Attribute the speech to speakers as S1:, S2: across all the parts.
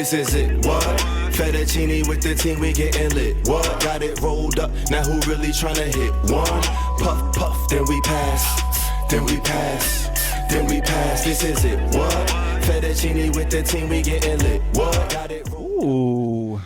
S1: This is it, what? Fettuccine with the team, we getting lit. What? Got it rolled up, now who really tryna hit one? Puff, puff, then we pass. Then we pass. Then we pass. This is it, what? Fettuccine with the team, we getting lit. What? Got it rolled up.
S2: Ooh,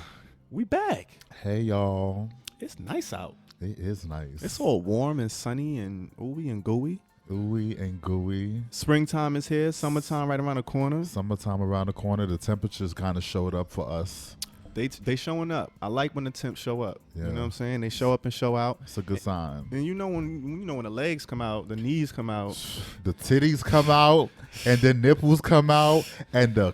S2: we back.
S3: Hey, y'all.
S2: It's nice out.
S3: It is nice.
S2: It's all warm and sunny and ooey and gooey.
S3: Ooey and gooey.
S2: Springtime is here. Summertime right around the corner.
S3: Summertime around the corner. The temperatures kind of showed up for us.
S2: They showing up. I like when the temps show up.
S3: Yeah.
S2: You know what I'm saying? They show up and show out.
S3: It's a good sign.
S2: And you know when the legs come out, the knees come out,
S3: The titties come out, and the nipples come out, and the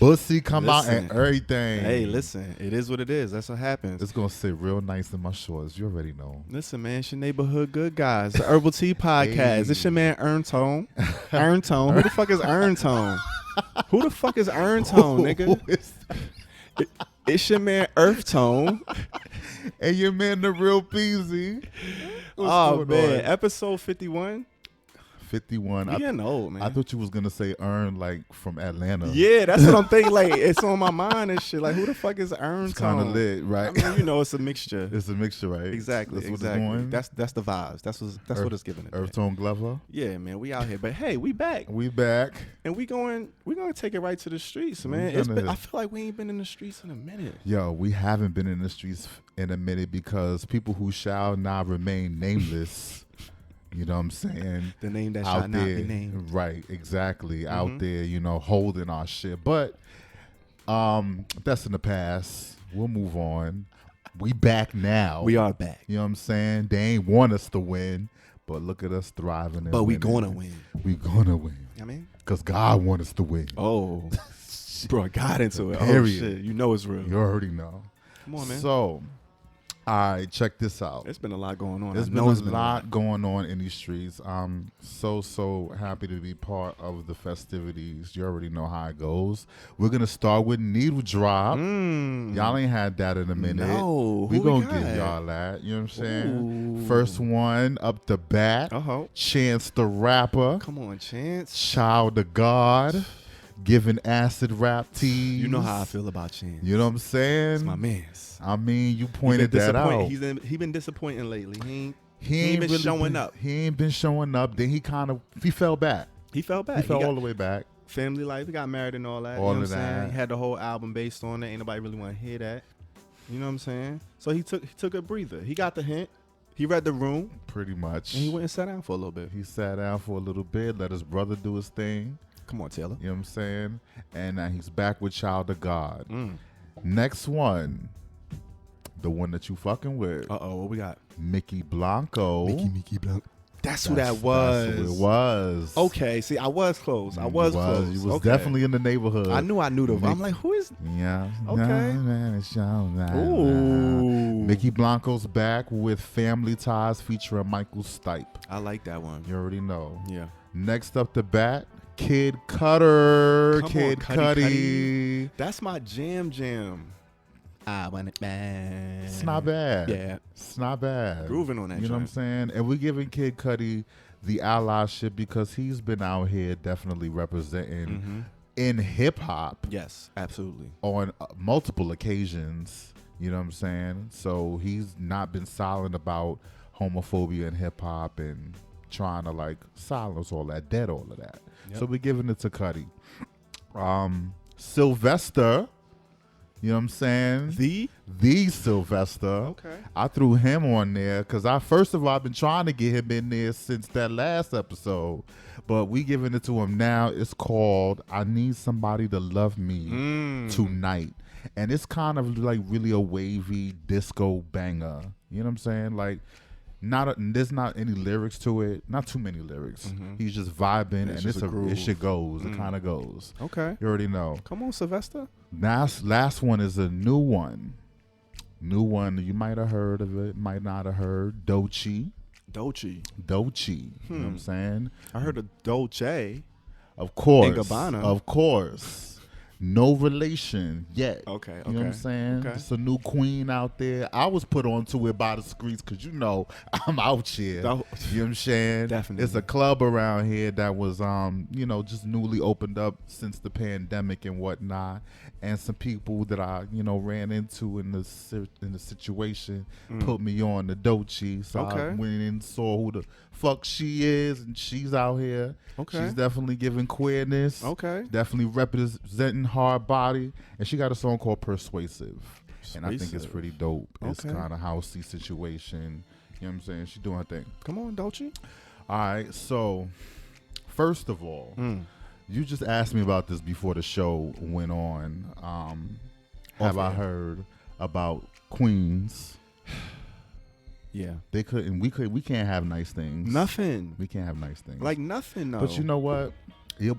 S3: bussy come out, and everything.
S2: Hey, listen, it is what it is. That's what happens.
S3: It's gonna sit real nice in my shorts. You already know.
S2: Listen, man, it's your neighborhood good guys. The Herbal Tea Podcast.
S3: Hey.
S2: It's your man EarthTone. EarthTone. Who the fuck is EarthTone? Who the fuck is EarthTone, nigga? It's your man EarthTone.
S3: And your man, the real Peasy.
S2: Oh man, episode 51.
S3: 51.
S2: We getting old, man.
S3: I thought you was gonna say Earn like from Atlanta.
S2: Yeah, that's what I'm thinking. Like, it's on my mind and shit. Like, who the fuck is EarthTone?
S3: It's kind of lit, right?
S2: I mean, you know, it's a mixture.
S3: It's a mixture, right?
S2: Exactly.
S3: That's what
S2: exactly.
S3: it's doing.
S2: That's the vibes. That's what it's giving it.
S3: EarthTone Glover.
S2: Yeah, man, we out here. But hey, we back.
S3: We back.
S2: And we're gonna take it right to the streets, man. I feel like we ain't been in the streets in a minute.
S3: Yo, we haven't been in the streets in a minute because people who shall not remain nameless, you know what I'm saying?
S2: The name that
S3: out
S2: shall not
S3: there,
S2: be named.
S3: Right, exactly. Out there, you know, holding our shit. But that's in the past. We'll move on. We back now.
S2: We are back.
S3: You know what I'm saying? They ain't want us to win, but look at us thriving. And
S2: But we
S3: winning.
S2: gonna win.
S3: We gonna win.
S2: I mean?
S3: Because God want us to win.
S2: Oh. Bro, I got into it.
S3: Period.
S2: Oh, shit. You know it's real.
S3: You already know.
S2: Come on, man.
S3: So, all right, check this out.
S2: It's been a lot going on.
S3: There's been a lot going on in these streets. I'm so happy to be part of the festivities. You already know how it goes. We're going to start with Needle Drop. Y'all ain't had that in a minute.
S2: No.
S3: We
S2: Who
S3: going
S2: we
S3: to give
S2: got?
S3: y'all that. You know what I'm saying?
S2: Ooh.
S3: First one up the bat.
S2: Uh-huh.
S3: Chance the Rapper.
S2: Come on, Chance.
S3: Child of God. Giving acid rap teas.
S2: You know how I feel about Chance.
S3: You know what I'm saying?
S2: It's my mans.
S3: I mean, you pointed that out.
S2: He been disappointing lately. He
S3: He
S2: ain't been
S3: really
S2: showing up.
S3: He ain't been showing up. Then he fell back.
S2: He fell back.
S3: He fell
S2: got
S3: all the way back.
S2: family life. He got married and all that.
S3: All
S2: you know
S3: of
S2: what I'm saying?
S3: that.
S2: He had the whole album based on it. Ain't nobody really want to hear that. You know what I'm saying? So he took a breather. He got the hint. He read the room.
S3: Pretty much.
S2: And he went and sat down for a little bit.
S3: He sat down for a little bit, let his brother do his thing.
S2: Come on, Taylor.
S3: You know what I'm saying? And now he's back with Child of God.
S2: Mm.
S3: Next one, the one that you fucking with,
S2: Uh-oh, what we got?
S3: Mickey Blanco.
S2: Mickey Blanco. That's who that was.
S3: That's who it was.
S2: Okay, see, I was close. I was close.
S3: You was
S2: Okay.
S3: definitely in the neighborhood.
S2: I knew the. I'm like, who is?
S3: Yeah.
S2: Okay. Ooh.
S3: Mickey Blanco's back with Family Ties featuring Michael Stipe.
S2: I like that one.
S3: You already know.
S2: Yeah.
S3: Next up the bat, Kid Cutter.
S2: Come
S3: Kid
S2: on,
S3: Cudi.
S2: That's my jam. I want it bad.
S3: It's not bad.
S2: Yeah.
S3: It's not bad.
S2: Grooving on that
S3: You know what I'm
S2: joint.
S3: saying? And we're giving Kid Cudi the allyship because he's been out here definitely representing in hip hop
S2: Yes, absolutely.
S3: on multiple occasions. You know what I'm saying? So he's not been silent about homophobia in hip hop and trying to like silence all that, dead all of that.
S2: Yep.
S3: So we're giving it to Cudi. Sylvester, you know what I'm saying? The Sylvester.
S2: Okay.
S3: I threw him on there because first of all, I've been trying to get him in there since that last episode, but we giving it to him now. It's called "I Need Somebody to Love Me Tonight," and it's kind of like really a wavy disco banger. You know what I'm saying? Like, there's not any lyrics to it, not too many lyrics. He's just vibing, and it shit goes. It kind of goes.
S2: Okay.
S3: You already know.
S2: Come on, Sylvester.
S3: Last one is a new one. New one. You might have heard of it, might not have heard. Doechii.
S2: Doechii.
S3: You know what I'm saying?
S2: I heard of Dolce.
S3: Of course.
S2: And Gabbana.
S3: Of course. No relation yet.
S2: Okay.
S3: You know what I'm saying?
S2: Okay.
S3: It's a new queen out there. I was put onto it by the Skreetz because, I'm out here. You know what I'm saying?
S2: Definitely.
S3: It's a club around here that was, just newly opened up since the pandemic and whatnot. And some people that I, ran into in the situation put me on the Dochi. So I went in and saw who the fuck she is, and she's out here.
S2: Okay.
S3: She's definitely giving queerness.
S2: Okay.
S3: Definitely representing hard body. And she got a song called Persuasive. And I think it's pretty dope. It's kind of housey situation. You know what I'm saying? She's doing her thing.
S2: Come on, Dolce.
S3: All right. So, first of all, you just asked me about this before the show went on. Have I heard about queens?
S2: Yeah.
S3: We can't have nice things.
S2: Nothing.
S3: We can't have nice things.
S2: Like nothing, though.
S3: But you know what? You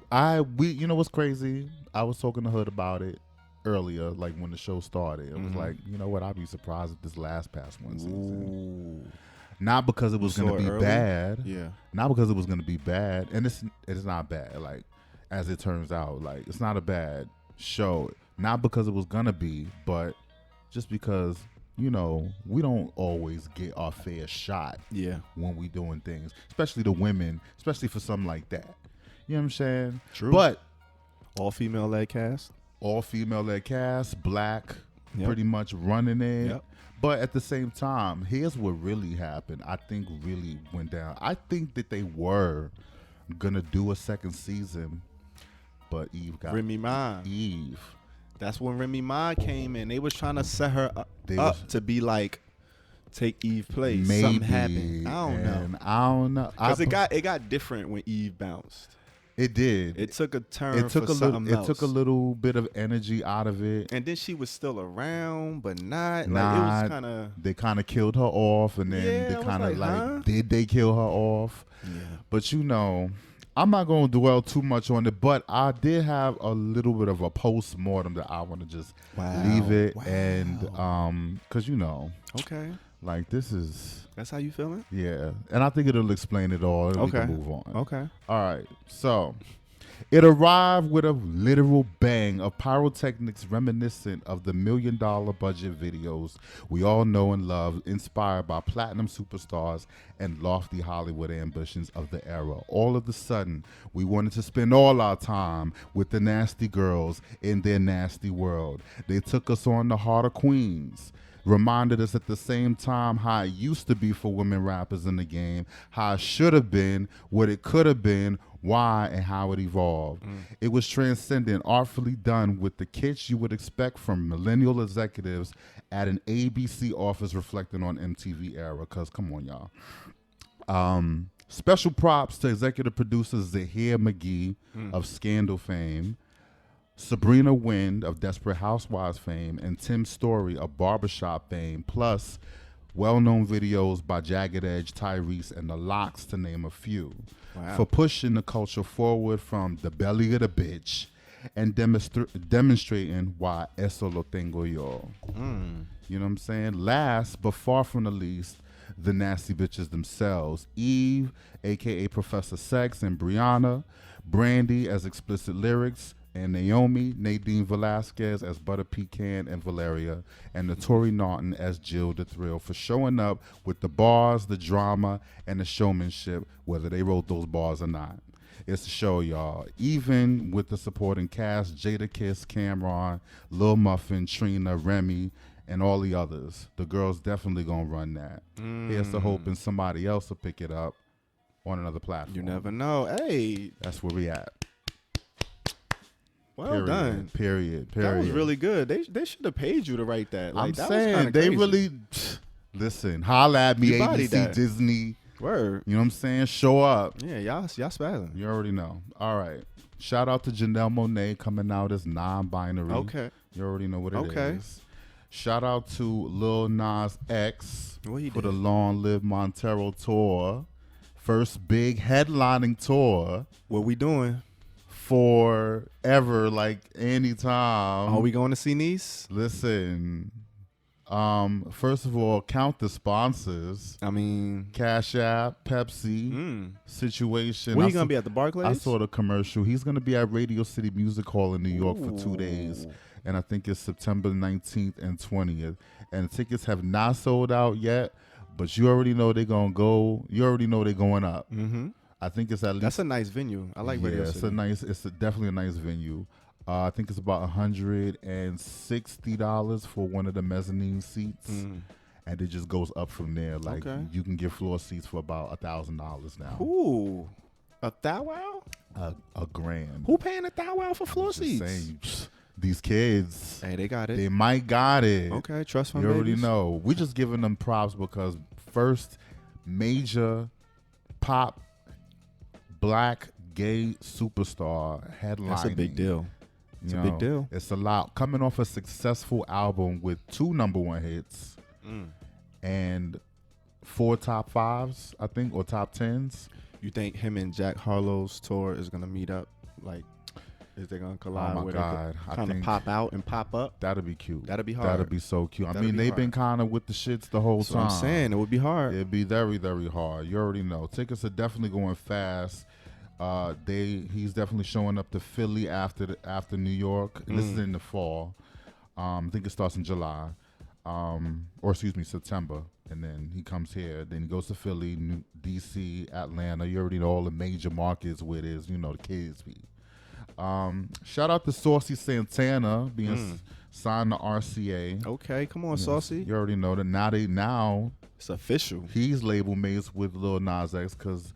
S3: know what's crazy? I was talking to Hood about it earlier, like when the show started. It was like, you know what? I'd be surprised if this past one season. Not because it was going to be bad.
S2: Yeah.
S3: Not because it was going to be bad. And it's not bad. Like, as it turns out, like, it's not a bad show. Not because it was going to be, but just because, we don't always get our fair shot when we doing things, especially the women, especially for something like that. You know what I'm saying?
S2: True.
S3: But
S2: all female led cast,
S3: black, pretty much running it.
S2: Yep.
S3: But at the same time, here's what really happened. I think really went down. I think that they were gonna do a second season, but Eve got
S2: Remy Ma.
S3: Eve.
S2: That's when Remy Ma came in. They was trying to set her up to be like, take Eve place.
S3: Maybe,
S2: something happened. I don't know. Because it got different when Eve bounced.
S3: It did.
S2: It took a turn.
S3: It took
S2: for something else.
S3: It took a little bit of energy out of it.
S2: And then she was still around, but not. Like, it was kind of.
S3: They kind of killed her off, and then they kind of did they kill her off?
S2: Yeah.
S3: But I'm not going to dwell too much on it, but I did have a little bit of a post-mortem that I want to just leave it. And because,
S2: Okay.
S3: like this is.
S2: That's how you feeling?
S3: Yeah. And I think it'll explain it all, and we can move on.
S2: Okay.
S3: All right. So it arrived with a literal bang of pyrotechnics reminiscent of the $1 million budget videos we all know and love, inspired by platinum superstars and lofty Hollywood ambitions of the era. All of a sudden, we wanted to spend all our time with the nasty girls in their nasty world. They took us on the heart of queens. Reminded us at the same time how it used to be for women rappers in the game, how it should have been, what it could have been, why, and how it evolved. It was transcendent, artfully done with the kitsch you would expect from millennial executives at an ABC office reflecting on MTV era, because come on, y'all. Special props to executive producer Zahir McGee of Scandal fame, Sabrina Wind of Desperate Housewives fame, and Tim Story of Barbershop fame, plus well-known videos by Jagged Edge, Tyrese, and The Lox, to name a few, for pushing the culture forward from the belly of the bitch and demonstrating why eso lo tengo yo. You know what I'm saying? Last, but far from the least, the nasty bitches themselves. Eve, a.k.a. Professor Sex, and Brianna, Brandy as explicit lyrics, and Naomi, Nadine Velasquez as Butter Pecan and Valeria, and Notori Naughton as Jill the Thrill, for showing up with the bars, the drama, and the showmanship, whether they wrote those bars or not. It's a show, y'all. Even with the supporting cast, Jada Kiss, Cameron, Lil Muffin, Trina, Remy, and all the others, the girls definitely gonna run that. Here's to hoping somebody else will pick it up on another platform.
S2: You never know. Hey.
S3: That's where we at.
S2: Well done.
S3: Period.
S2: That was really good. They should have paid you to write that. Like,
S3: I'm
S2: that
S3: saying
S2: was
S3: they
S2: crazy.
S3: really listen. Holla at me,
S2: You bodied
S3: ABC,
S2: that.
S3: Disney.
S2: Word.
S3: You know what I'm saying? Show up.
S2: Yeah, y'all spazzing.
S3: You already know. All right. Shout out to Janelle Monáe coming out as non-binary.
S2: Okay.
S3: You already know what it is.
S2: Okay.
S3: Shout out to Lil Nas X
S2: What he
S3: for
S2: did?
S3: the Long Live Montero tour. First big headlining tour
S2: What we doing?
S3: forever, like anytime.
S2: Are we going to see Nice?
S3: Listen, First of all, count the sponsors.
S2: I mean,
S3: Cash App, Pepsi, Situation.
S2: When he gonna be at the Barclays?
S3: I saw the commercial. He's gonna be at Radio City Music Hall in New York for 2 days, and I think it's September 19th and 20th. And the tickets have not sold out yet, but you already know they're gonna go. You already know they're going up. Mm-hmm. I think it's at least.
S2: That's a nice venue. I like Radio City.
S3: It's definitely a nice venue. I think it's about $160 for one of the mezzanine seats, and it just goes up from there. Like you can get floor seats for about $1,000 now.
S2: Ooh, $1,000?
S3: A grand.
S2: Who paying $1,000 for floor seats?
S3: Saying, these kids,
S2: hey, they got it.
S3: They might got it.
S2: Okay, trust fund.
S3: You already
S2: babies.
S3: know. We just giving them props because first major pop black gay superstar headlining.
S2: That's a big deal. It's a big deal.
S3: It's a lot. Coming off a successful album with 2 #1 hits and 4 top 5s, I think, or top 10s.
S2: You think him and Jack Harlow's tour is gonna meet up? Like, is they gonna collide?
S3: Oh my God!
S2: Kind of pop out and pop up.
S3: That'd be cute.
S2: That'd be hard.
S3: That'd be so cute. I mean, they've been kind of with the shits the whole time.
S2: That's what I'm saying. It would be hard.
S3: It'd be very, very hard. You already know. Tickets are definitely going fast. He's definitely showing up to Philly after New York. And this is in the fall. I think it starts in July, September, and then he comes here. Then he goes to Philly, DC, Atlanta. You already know all the major markets where it is. The kids be. Shout out to Saucy Santana being signed to RCA.
S2: Okay, come on, Saucy.
S3: You already know that now
S2: it's official.
S3: He's label mates with Lil Nas X because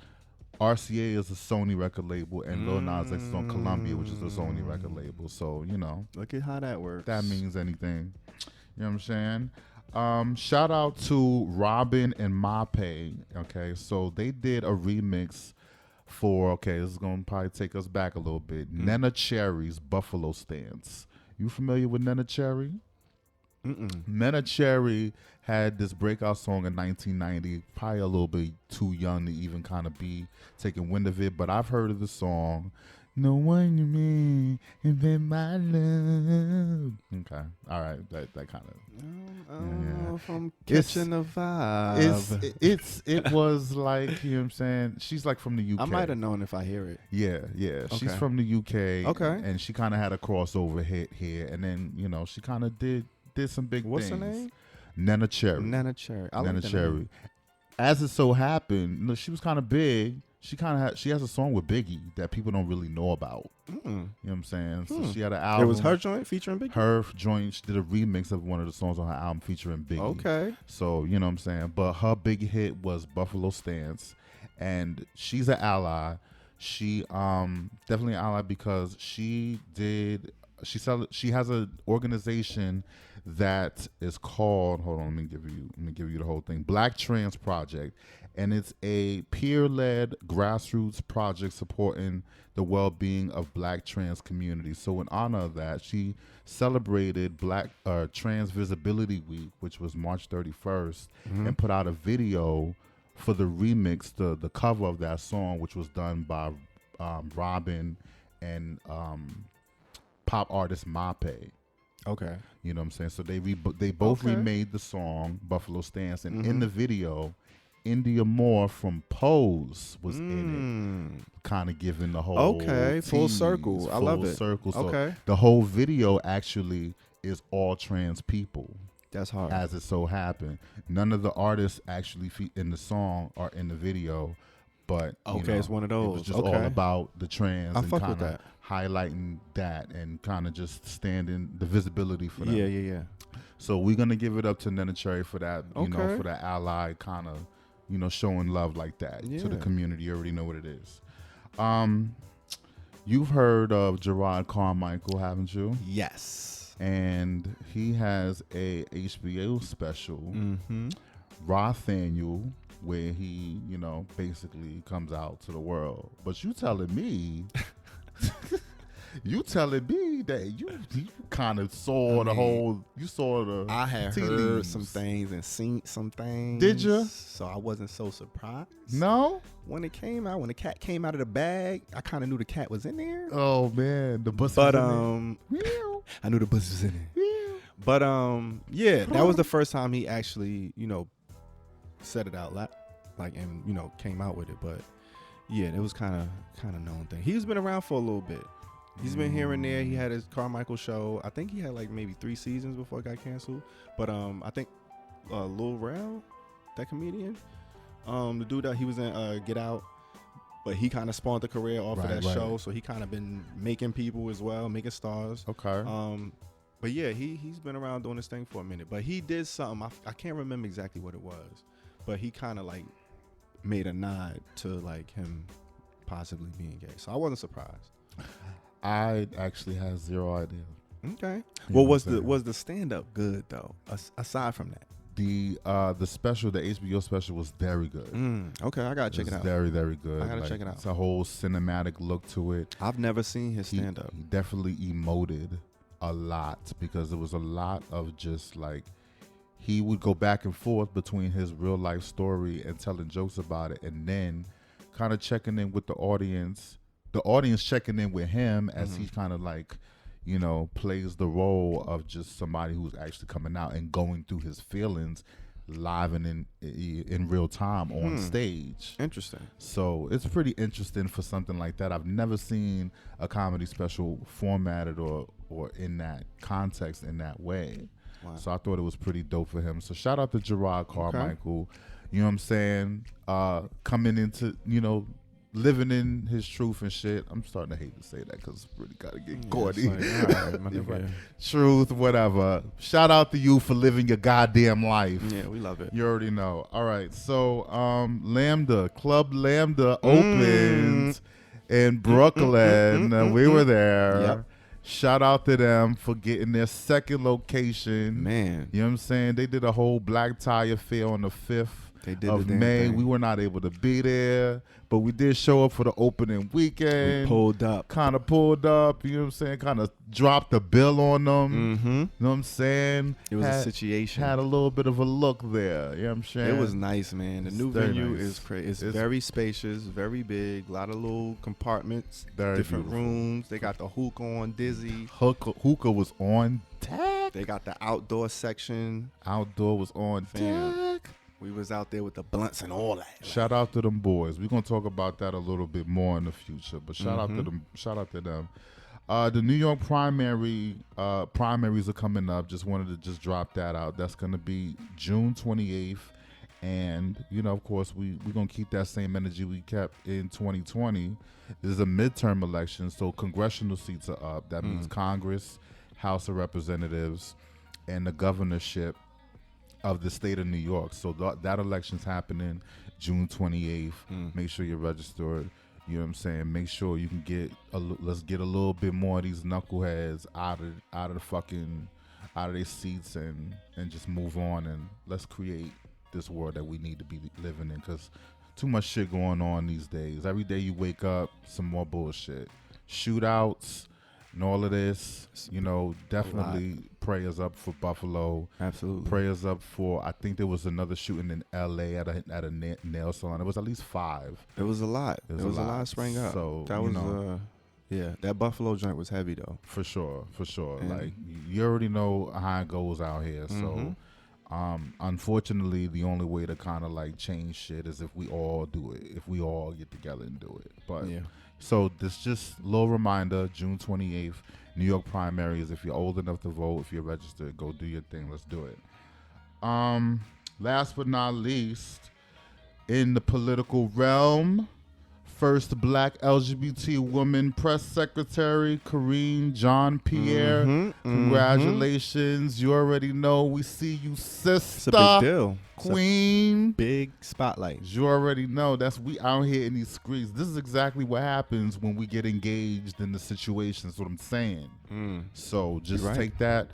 S3: RCA is a Sony record label, and Lil Nas X is on Columbia, which is a Sony record label. So,
S2: Look at how that works.
S3: That means anything. You know what I'm saying? Shout out to Robin and Mape. Okay, so they did a remix for, this is going to probably take us back a little bit. Nena Cherry's Buffalo Stance. You familiar with Nena Cherry? Nena Cherry had this breakout song in 1990, probably a little bit too young to even kind of be taking wind of it, but I've heard of the song. No one you mean, and then my love. Okay, all right, that kind of.
S2: If I'm catching the vibe.
S3: It was like, you know what I'm saying. She's like from the UK.
S2: I might have known if I hear it.
S3: Yeah. She's from the UK.
S2: Okay,
S3: and she kind of had a crossover hit here, and then she kind of did some big things.
S2: What's her name?
S3: Nena Cherry.
S2: Nena Cherry. I
S3: Nena
S2: like
S3: Cherry.
S2: Name.
S3: As it so happened, she was kind of big. She has a song with Biggie that people don't really know about. You know what I'm saying? So she had an album.
S2: It was her joint featuring Biggie?
S3: Her joint. She did a remix of one of the songs on her album featuring Biggie.
S2: Okay.
S3: So, you know what I'm saying? But her big hit was Buffalo Stance. And she's an ally. She definitely an ally because she has an organization that is called, hold on, let me give you the whole thing, Black Trans Project, and it's a peer-led grassroots project supporting the well-being of Black trans communities. So in honor of that, she celebrated Black Trans Visibility Week, which was March 31st, and put out a video for the remix, the cover of that song, which was done by Robin and pop artist Mape.
S2: Okay.
S3: You know what I'm saying? So they both remade the song Buffalo Stance, and in the video, India Moore from Pose was in it, kind of giving the whole
S2: full circle. I love it.
S3: Circle. So
S2: okay.
S3: The whole video actually is all trans people.
S2: That's hard.
S3: As it so happened, none of the artists actually in the song are in the video, but
S2: it's one of those.
S3: It was just all about the trans and
S2: fuck
S3: kind
S2: with
S3: of
S2: that.
S3: highlighting that and kind of just standing the visibility for them.
S2: Yeah.
S3: So we're gonna give it up to Nena Cherry for that, for that ally kind of, showing love like that to the community. You already know what it is. You've heard of Gerard Carmichael, haven't you?
S2: Yes.
S3: And he has a HBO special, Rothaniel, where he, basically comes out to the world. But you telling me that you kind of saw
S2: I had heard some things and seen some things.
S3: Did you?
S2: So I wasn't so surprised.
S3: No?
S2: When it came out, when the cat came out of the bag, I kind of knew the cat was in there.
S3: Oh man, the bus
S2: but
S3: was in there.
S2: I knew the bus was in there. But yeah, that was the first time he actually, said it out loud, and came out with it. But yeah, it was kind of known thing. He's been around for a little bit. He's been here and there. He had his Carmichael show. I think he had like maybe 3 seasons before it got canceled. But I think Lil Rel, that comedian, the dude that he was in Get Out, but he kind of spawned the career off of that show. So he kind of been making people as well, making stars.
S3: Okay.
S2: But yeah, he's been around doing this thing for a minute. But he did something, I can't remember exactly what it was, but he kind of like made a nod to like him possibly being gay. So I wasn't surprised.
S3: I actually had zero idea.
S2: Okay. Well, was the stand up good though? Aside from that,
S3: the special, the HBO special, was very good.
S2: Okay, I gotta check it out.
S3: Very, very good.
S2: I gotta check it out.
S3: It's a whole cinematic look to it.
S2: I've never seen his stand up.
S3: He definitely emoted a lot because there was a lot of just like he would go back and forth between his real life story and telling jokes about it, and then kind of checking in with the audience checking in with him as he kind of like, plays the role of just somebody who's actually coming out and going through his feelings live and in real time on stage.
S2: Interesting.
S3: So it's pretty interesting for something like that. I've never seen a comedy special formatted or in that context in that way. Wow. So I thought it was pretty dope for him. So shout out to Gerard Carmichael. Okay. You know what I'm saying? Coming into, living in his truth and shit. I'm starting to hate to say that because it's really got to get corny. Right. Truth, whatever. Shout out to you for living your goddamn life.
S2: Yeah, we love it.
S3: You already know. All right. So Club Lambda opened in Brooklyn. We were there. Yep. Shout out to them for getting their second location.
S2: Man.
S3: You know what I'm saying? They did a whole black tie affair on the 5th of May. We were not able to be there, but we did show up for the opening weekend.
S2: We pulled up.
S3: Kind of pulled up, you know what I'm saying? Kind of dropped the bill on them.
S2: Mm-hmm.
S3: You know what I'm saying?
S2: It was a situation.
S3: Had a little bit of a look there. You know what I'm saying?
S2: It was nice, man. The new venue is crazy. It's very spacious, very big, a lot of little compartments, different beautiful rooms. They got the hookah on Dizzy.
S3: Hookah was on deck.
S2: They got the outdoor section.
S3: Outdoor was on deck.
S2: We was out there with the blunts and all that.
S3: Shout out to them boys. We're gonna talk about that a little bit more in the future. But shout out to them. Shout out to them. The New York primaries are coming up. Just wanted to drop that out. That's gonna be June 28th. And of course, we're gonna keep that same energy we kept in 2020. This is a midterm election, so congressional seats are up. That means Congress, House of Representatives, and the governorship of the state of New York. So that election's happening June 28th. Make sure you're registered. You know what I'm saying? Make sure you can let's get a little bit more of these knuckleheads out of their seats and just move on, and let's create this world that we need to be living in, because too much shit going on these days. Every day you wake up, some more bullshit. Shootouts and all of this, definitely prayers up for Buffalo.
S2: Absolutely.
S3: Prayers up for, I think there was another shooting in L.A. at a nail salon. It was at least 5.
S2: It was a lot. It was a lot sprang up.
S3: So,
S2: that was, that Buffalo joint was heavy, though.
S3: For sure. Like, you already know how it goes out here. So, unfortunately, the only way to kind of like change shit is if we all do it. If we all get together and do it. But so this just a little reminder, June 28th, New York primaries. If you're old enough to vote, if you're registered, go do your thing. Let's do it. Last but not least, in the political realm, first black LGBT woman press secretary, Karine Jean-Pierre. Congratulations. You already know. We see you, sister.
S2: It's a big deal.
S3: Queen.
S2: Big spotlight.
S3: You already know. We out here in these streets. This is exactly what happens when we get engaged in the situation. That's what I'm saying. So just take that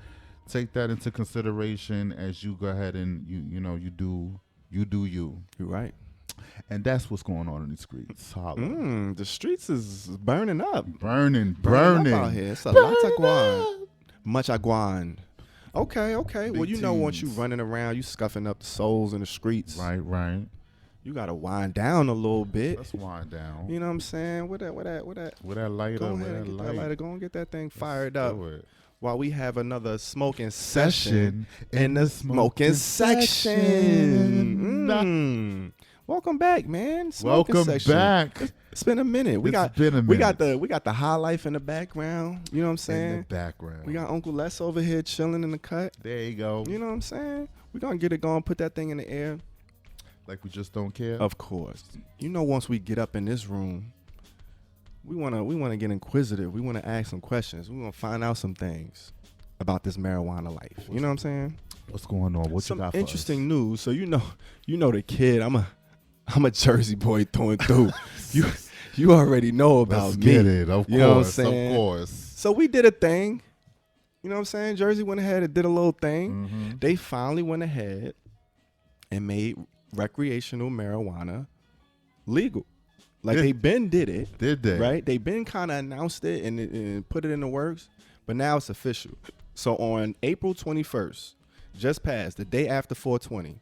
S3: into consideration as you go ahead and you do you.
S2: You're right.
S3: And that's what's going on in the streets.
S2: The streets is burning up.
S3: Burning
S2: up out here. It's a lot of guan. Much aguan. Okay.
S3: Big
S2: Well, once you running around, you scuffing up the souls in the streets.
S3: Right.
S2: You gotta wind down a little bit.
S3: Let's wind down.
S2: You know what I'm saying? With that lighter.
S3: With that lighter.
S2: Go and get that thing fired up. while we have another smoking session
S3: Session
S2: in the smoking section. Welcome back, man. Smoking
S3: Welcome
S2: section.
S3: back.
S2: It's been a minute. We got the high life in the background. You know what I'm saying?
S3: In the background.
S2: We got Uncle Les over here chilling in the cut.
S3: There you go.
S2: You know what I'm saying? We're gonna get it going, put that thing in the air.
S3: Like we just don't care.
S2: Of course. You know, once we get up in this room, we wanna get inquisitive. We wanna ask some questions. We wanna find out some things about this marijuana life. You know what I'm saying?
S3: What's going on? What
S2: Some
S3: you got for
S2: interesting news. So you know the kid. I'm a Jersey boy through and through. You already know about
S3: Let's
S2: me.
S3: get it. Of
S2: You know what I'm
S3: course.
S2: saying?
S3: Of course.
S2: So we did a thing. You know what I'm saying? Jersey went ahead and did a little thing.
S3: Mm-hmm.
S2: They finally went ahead and made recreational marijuana legal. Like they been did it.
S3: Did they?
S2: Right? They been kind of announced it and put it in the works, but now it's official. So on April 21st, just passed, the day after 420,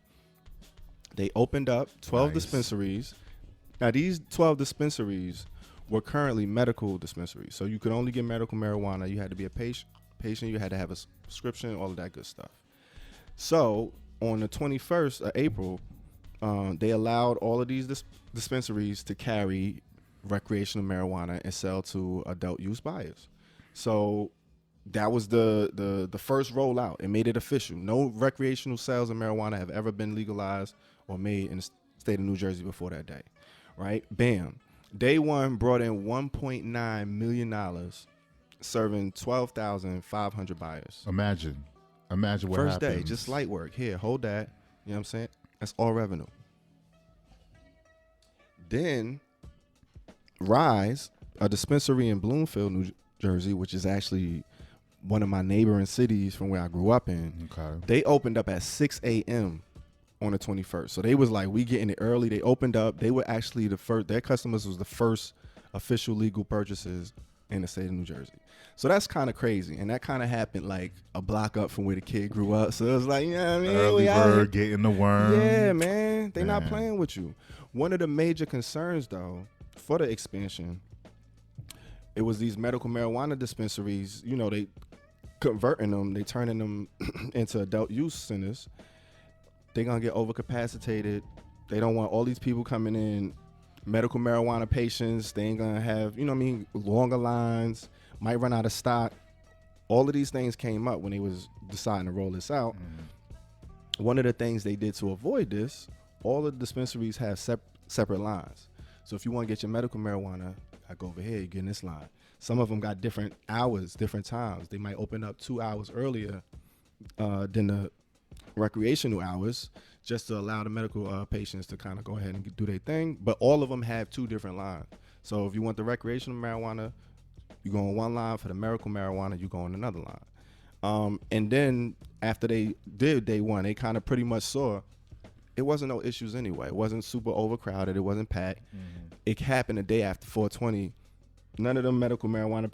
S2: they opened up 12
S3: Nice.
S2: dispensaries. Now these 12 dispensaries were currently medical dispensaries. So you could only get medical marijuana. You had to be a patient. You had to have a prescription, all of that good stuff. So on the 21st of April, they allowed all of these dispensaries to carry recreational marijuana and sell to adult use buyers. So that was the first rollout. It made it official. No recreational sales of marijuana have ever been legalized or made in the state of New Jersey before that day. Right? Bam. Day one brought in $1.9 million, serving 12,500 buyers.
S3: Imagine what
S2: First
S3: happens.
S2: day, just light work. Here, hold that. You know what I'm saying? That's all revenue. Then Rise, a dispensary in Bloomfield, New Jersey, which is actually one of my neighboring cities from where I grew up in.
S3: Okay.
S2: They opened up at 6 a.m. on the 21st. So they was like, we getting it early. They opened up. They were actually the first. Their customers was the first official legal purchases in the state of New Jersey. So that's kind of crazy. And that kind of happened like a block up from where the kid grew up. So it was like, yeah, man.
S3: Early bird getting the worm.
S2: Yeah, man. They not
S3: Man.
S2: playing with you. One of the major concerns, though, for the expansion, it was these medical marijuana dispensaries. You know, they converting them. They turning them into adult use centers. They're going to get overcapacitated. They don't want all these people coming in, medical marijuana patients. They ain't going to have, you know what I mean, longer lines, might run out of stock. All of these things came up when they was deciding to roll this out. One of the things they did to avoid this, all the dispensaries have separate lines. So if you want to get your medical marijuana, I go over here, you get in this line. Some of them got different hours, different times. They might open up 2 hours earlier than the recreational hours, just to allow the medical patients to kind of go ahead and do their thing. But all of them have 2 different lines. So if you want the recreational marijuana, you go on one line. For the medical marijuana, you go on another line. And then after they did day one, they kind of pretty much saw it wasn't no issues anyway. It wasn't super overcrowded. It wasn't packed. It happened the day after 420. None of them medical marijuana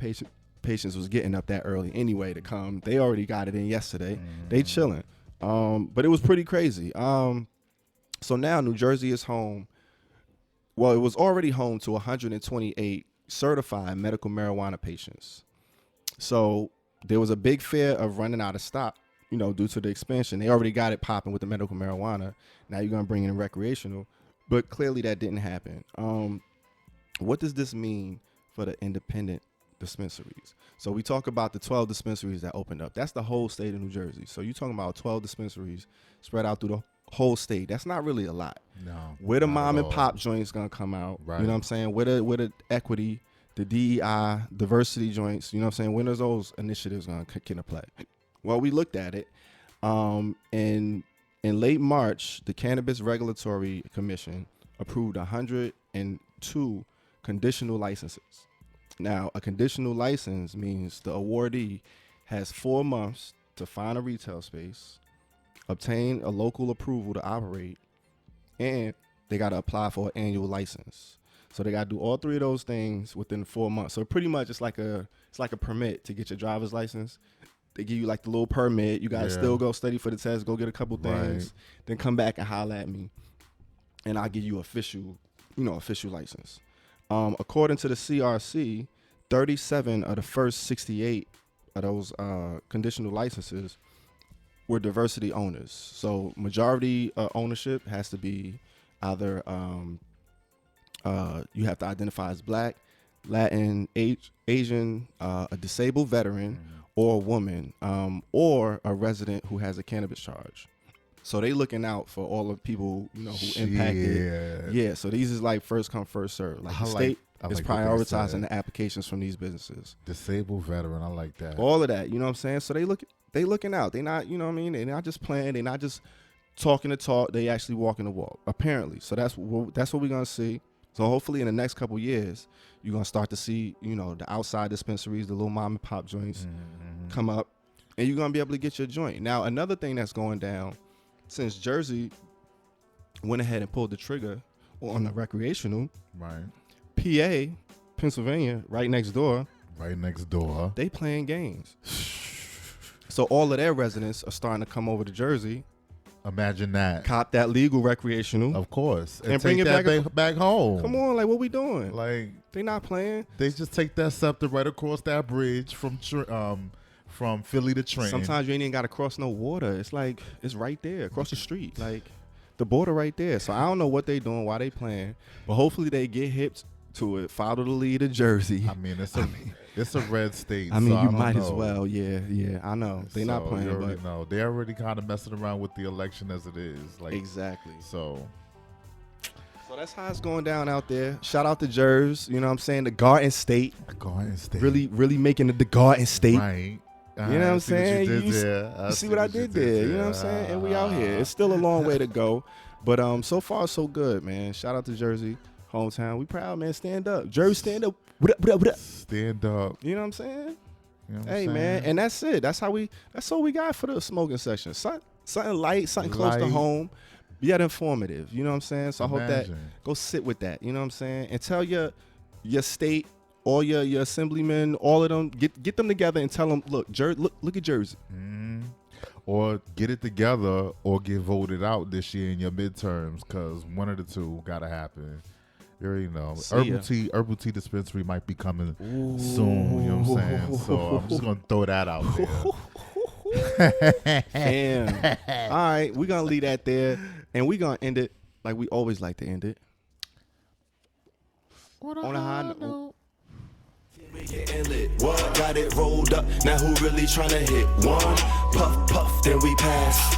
S2: patients was getting up that early anyway to come. They already got it in yesterday. They chilling. But it was pretty crazy. So now New Jersey is home. Well, it was already home to 128 certified medical marijuana patients. So there was a big fear of running out of stock, you know, due to the expansion. They already got it popping with the medical marijuana. Now you're going to bring in recreational. But clearly that didn't happen. What does this mean for the independent dispensaries? So we talk about the 12 dispensaries that opened up. That's the whole state of New Jersey. So you're talking about 12 dispensaries spread out through the whole state. That's not really a lot.
S3: No.
S2: Where the
S3: not
S2: mom
S3: at
S2: and
S3: all.
S2: pop joints gonna come out?
S3: Right.
S2: You know what I'm saying? Where the equity, the DEI, diversity joints, you know what I'm saying? When are those initiatives gonna kick into play? Well, we looked at it. In late March, the Cannabis Regulatory Commission approved 102 conditional licenses. Now, a conditional license means the awardee has 4 months to find a retail space, obtain a local approval to operate, and they got to apply for an annual license. So they got to do all 3 of those things within 4 months. So pretty much it's like a permit to get your driver's license. They give you like the little permit. You got to still go study for the test, go get a couple things, then come back and holler at me, and I'll give you official license. According to the CRC, 37 of the first 68 those conditional licenses were diversity owners. So majority ownership has to be either you have to identify as Black, Latin, Asian, a disabled veteran, or a woman, or a resident who has a cannabis charge. So they looking out for all the people, you know, who impacted. Yeah. So these is like first come, first serve. Like the state is prioritizing the applications from these businesses.
S3: Disabled veteran, I like that.
S2: All of that, you know what I'm saying? So they looking out. They not, you know what I mean? They're not just playing. They're not just talking the talk. They actually walking the walk, apparently. So that's what we're gonna see. So hopefully in the next couple years, you're gonna start to see, you know, the outside dispensaries, the little mom and pop joints come up, and you're gonna be able to get your joint. Now, another thing that's going down, since Jersey went ahead and pulled the trigger on the recreational,
S3: right?
S2: PA, Pennsylvania, right next door, they playing games. So all of their residents are starting to come over to Jersey.
S3: Imagine that.
S2: Cop that legal recreational.
S3: Of course.
S2: And bring it
S3: back home.
S2: Come on, like, what we doing?
S3: Like,
S2: they not playing.
S3: They just take that scepter right across that bridge from Philly to Trenton.
S2: Sometimes you ain't even got to cross no water. It's like, it's right there, across the street. Like, the border right there. So I don't know what they doing, why they playing. But hopefully they get hip to it. Follow the lead of Jersey.
S3: I mean, it's a red state.
S2: I mean,
S3: so
S2: you might as well. Yeah, I know. They not playing.
S3: But no, they already kind of messing around with the election as it is. Like,
S2: exactly.
S3: So
S2: that's how it's going down out there. Shout out to Jersey. You know what I'm saying? The Garden State. Really, really making it the Garden State.
S3: Right.
S2: You know what I'm saying? You see what I did there. You know what I'm saying? And we out here. It's still a long way to go. But so far, so good, man. Shout out to Jersey, hometown. We proud, man. Stand up. Jersey, stand up. What up?
S3: Stand up.
S2: You know what I'm saying?
S3: You know what
S2: hey,
S3: I'm
S2: man. And that's it. That's all we got for the smoking session. Something light, something close to home, yet informative. You know what I'm saying? So I hope that go sit with that. You know what I'm saying? And tell your state, all your assemblymen, all of them, get them together and tell them, look at Jersey.
S3: Or get it together or get voted out this year in your midterms, because one of the two got to happen. You already know. Herbal tea dispensary might be coming soon. You know what I'm saying? So I'm just going to throw that out there.
S2: Damn. All right, we're going to leave that there, and we're going to end it like we always like to end it. On a high note.
S1: We getting lit. What? Got it rolled up. Now who really tryna hit? One puff, then we pass.